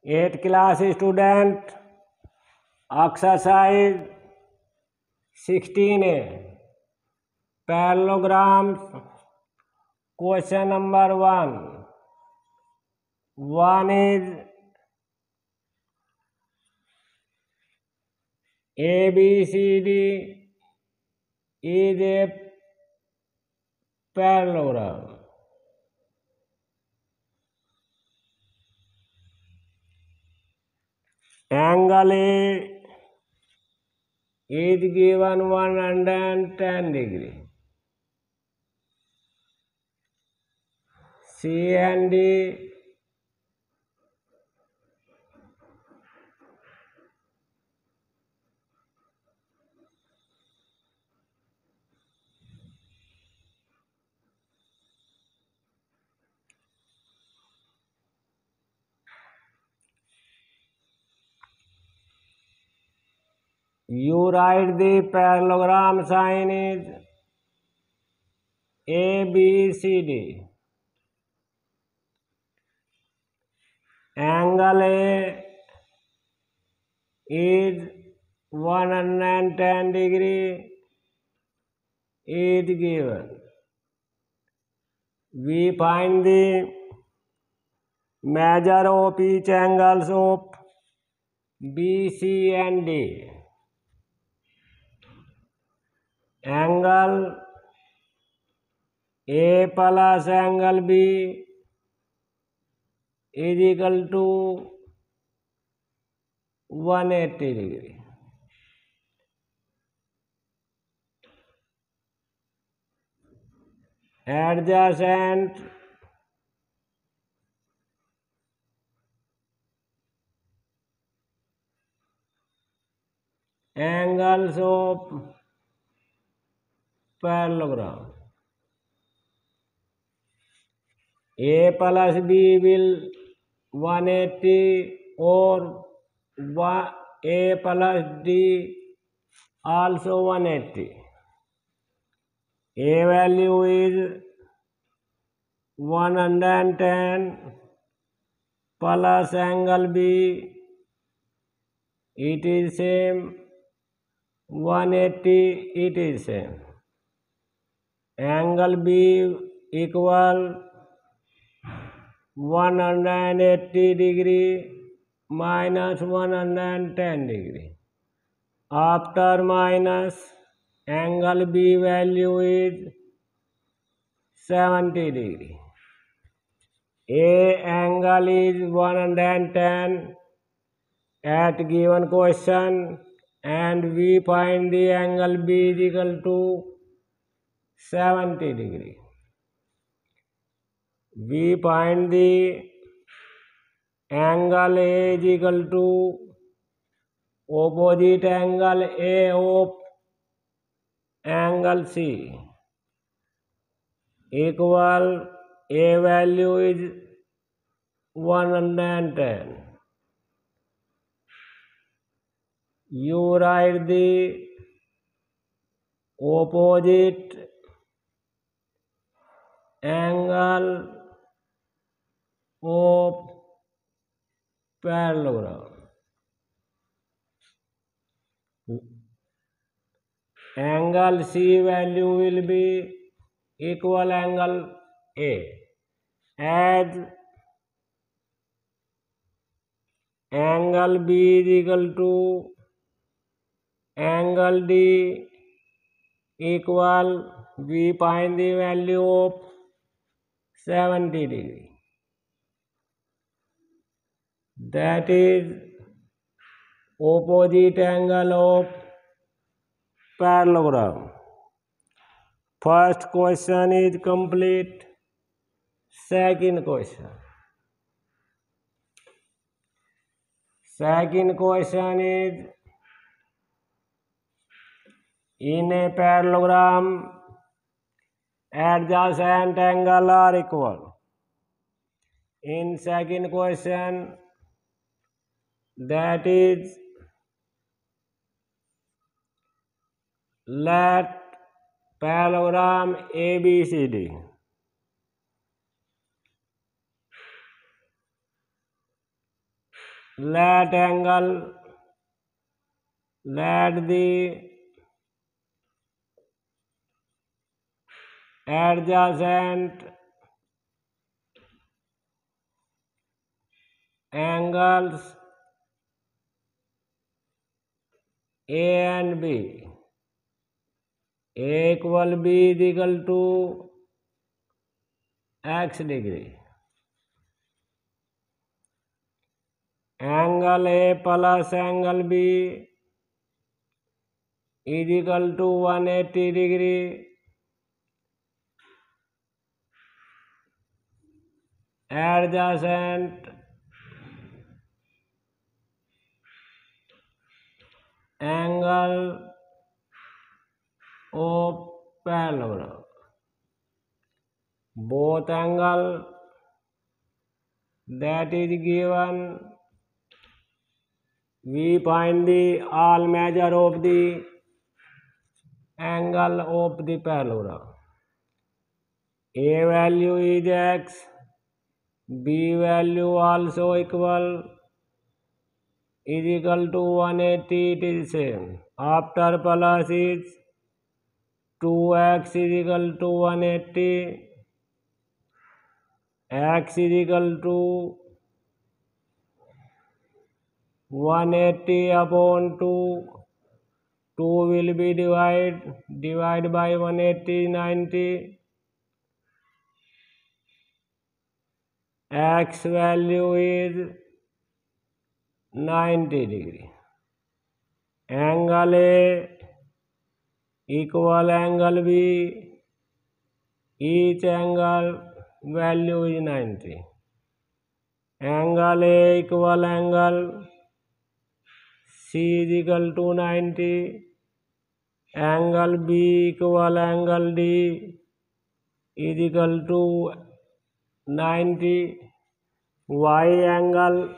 8th class student, exercise 16A, parallelograms. Question number 1. One is ABCD is a parallelogram. Angle A is given 110 degree. C and D you write the parallelogram sign is ABCD. Angle A is 110 degree is given. We find the measure of each angles of BC and D. Angle A plus angle B is equal to 180 degree. Adjacent angles of parallelogram. A plus B will 180 or A plus D also 180. A value is 110 plus angle B, it is same, 180 it is same. Angle B equal 180 degree minus 110 degree. After minus, angle B value is 70 degree. A angle is 110 at given question, and we find the angle B is equal to 70 degree. We find the angle A is equal to opposite angle A of angle C equal A value is 110. You write the opposite angle of parallelogram. Angle C value will be equal angle A, as angle B is equal to angle D equal, we find the value of 70 degree. That is opposite angle of parallelogram. First question is complete. Second question. Second question is, in a parallelogram, adjacent angle are equal. In second question, that is, let parallelogram ABCD let the adjacent angles A and B. A equal B is equal to x degree. Angle A plus angle B is equal to 180 degree. Adjacent angle of parallelogram. Both angle that is given, we find the all measure of the angle of the parallelogram. A value is x, B value also equal is equal to 180, it is same. After plus is 2x is equal to 180, x is equal to 180 upon 2, 2 will be divide by 180, 90. X value is 90 degree. Angle A equal angle B, each angle value is 90. Angle A equal angle C is equal to 90. Angle B equal angle D is equal to 90. Y angle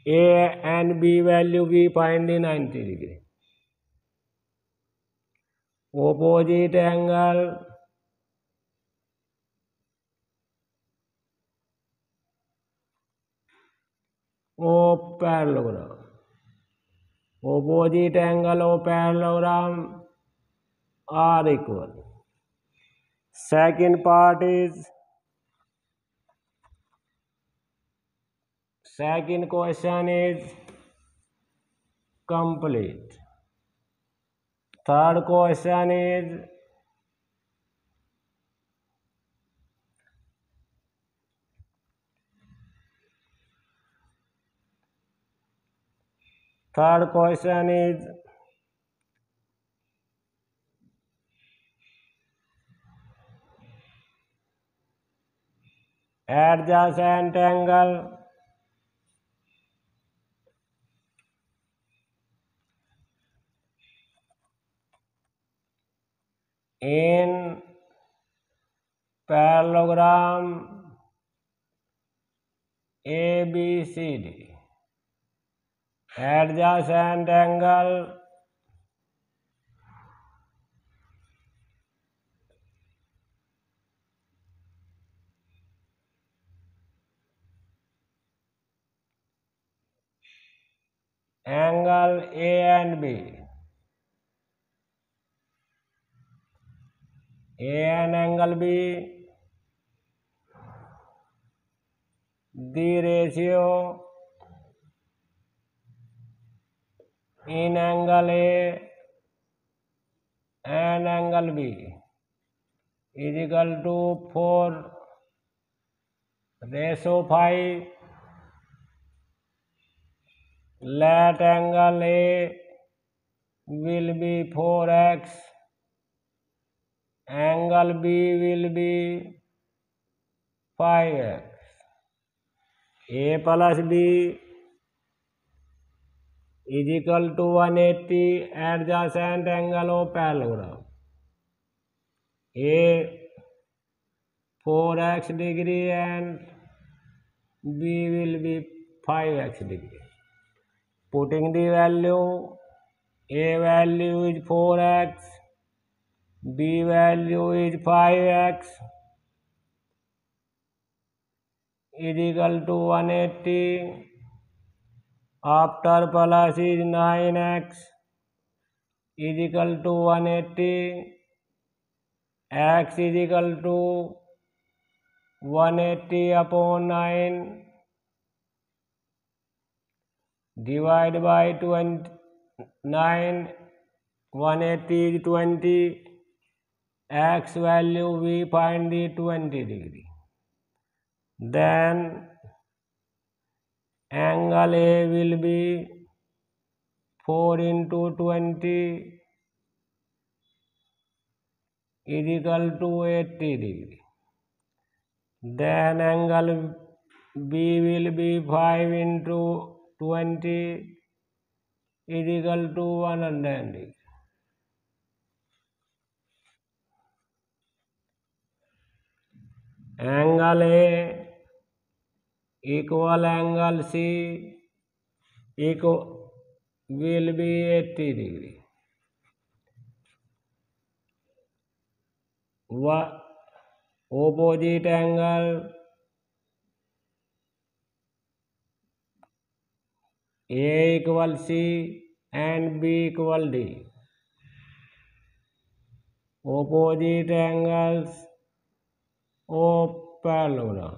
A and B value we find in 90 degree. Opposite angle of parallelogram. Opposite angle of parallelogram are equal. Second question is complete. Third question is adjacent angle in parallelogram ABCD. Adjacent angle angle A and B. A and angle B, the ratio in angle A and angle B is equal to 4:5. Let angle A will be 4x, angle B will be 5x. A plus B is equal to 180 adjacent angle of parallelogram. A 4x degree and B will be 5x degree. Putting the value, A value is 4x, B value is 5x, is equal to 180. after plus is 9x is equal to 180, x is equal to 180 upon 9 divided by 9, 180 is 20, x value we find the 20 degree. Then angle A will be 4 into 20 is equal to 80 degree. Then angle B will be 5 into 20 is equal to 100 degree. Angle A equal angle C will be 80 degree. Opposite angle A equal C and B equal D. Opposite angles of parallelogram.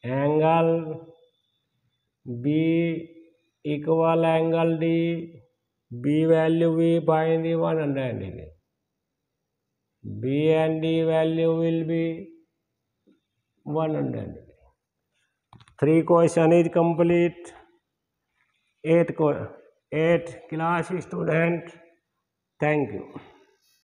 Angle B equal angle D. B value we find the 100 degree. B and D value will be 100 degree. 3 question is complete. 8 class student. Thank you.